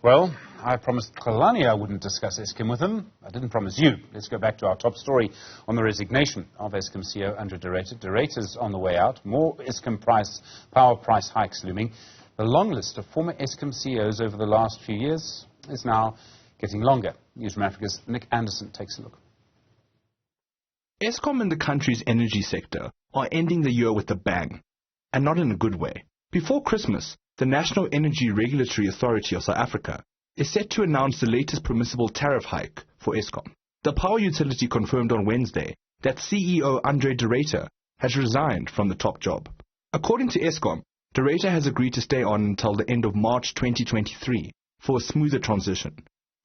Well, I promised Kalani I wouldn't discuss Eskom with him. I didn't promise you. Let's go back to our top story on the resignation of Eskom CEO Andre de Ruyter. De Ruyter's on the way out. More Eskom power price hikes looming. The long list of former Eskom CEOs over the last few years is now getting longer. Newzroom Afrika's Andersen takes a look. Eskom and the country's energy sector are ending the year with a bang, and not in a good way. Before Christmas, the National Energy Regulatory Authority of South Africa is set to announce the latest permissible tariff hike for Eskom. The power utility confirmed on Wednesday that CEO Andre de Ruyter has resigned from the top job. According to Eskom, de Ruyter has agreed to stay on until the end of March 2023 for a smoother transition.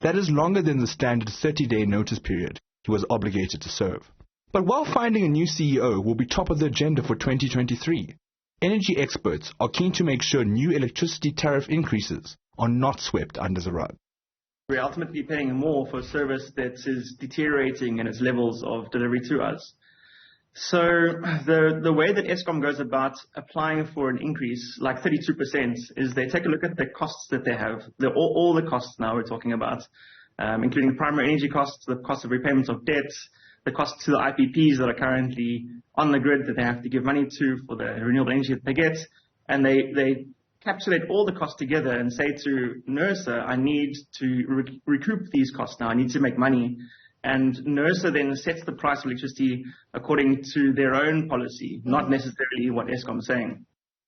That is longer than the standard 30-day notice period he was obligated to serve. But while finding a new CEO will be top of the agenda for 2023, energy experts are keen to make sure new electricity tariff increases are not swept under the rug. We're ultimately paying more for a service that is deteriorating in its levels of delivery to us. So the way that Eskom goes about applying for an increase, like 32%, is they take a look at the costs that they have. All the costs now we're talking about, including the primary energy costs, the cost of repayments of debts, the costs to the IPPs that are currently on the grid that they have to give money to for the renewable energy that they get. And they encapsulate all the costs together and say to NERSA, I need to recoup these costs now. I need to make money. And NERSA then sets the price of electricity according to their own policy, not necessarily what Eskom is saying.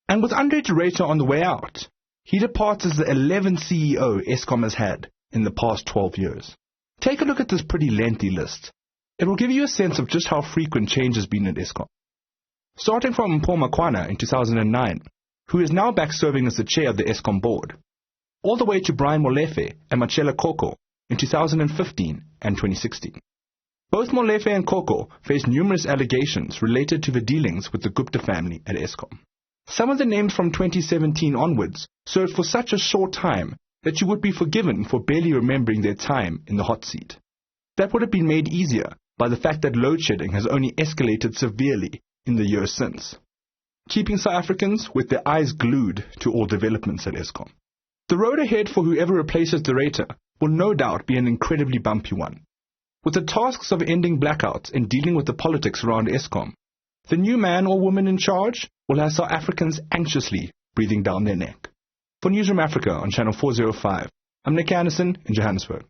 And with Andre de Ruyter on the way out, he departs as the 11th CEO Eskom has had in the past 12 years. Take a look at this pretty lengthy list. It will give you a sense of just how frequent change has been at Eskom. Starting from Mpho Makwana in 2009, who is now back serving as the chair of the Eskom board, all the way to Brian Molefe and Machela Koko in 2015 and 2016. Both Molefe and Koko faced numerous allegations related to the dealings with the Gupta family at Eskom. Some of the names from 2017 onwards served for such a short time that you would be forgiven for barely remembering their time in the hot seat. That would have been made easier by the fact that load shedding has only escalated severely in the years since, keeping South Africans with their eyes glued to all developments at Eskom. The road ahead for whoever replaces de Ruyter will no doubt be an incredibly bumpy one. With the tasks of ending blackouts and dealing with the politics around Eskom, the new man or woman in charge will have South Africans anxiously breathing down their neck. For Newzroom Afrika on Channel 405, I'm Andersen in Johannesburg.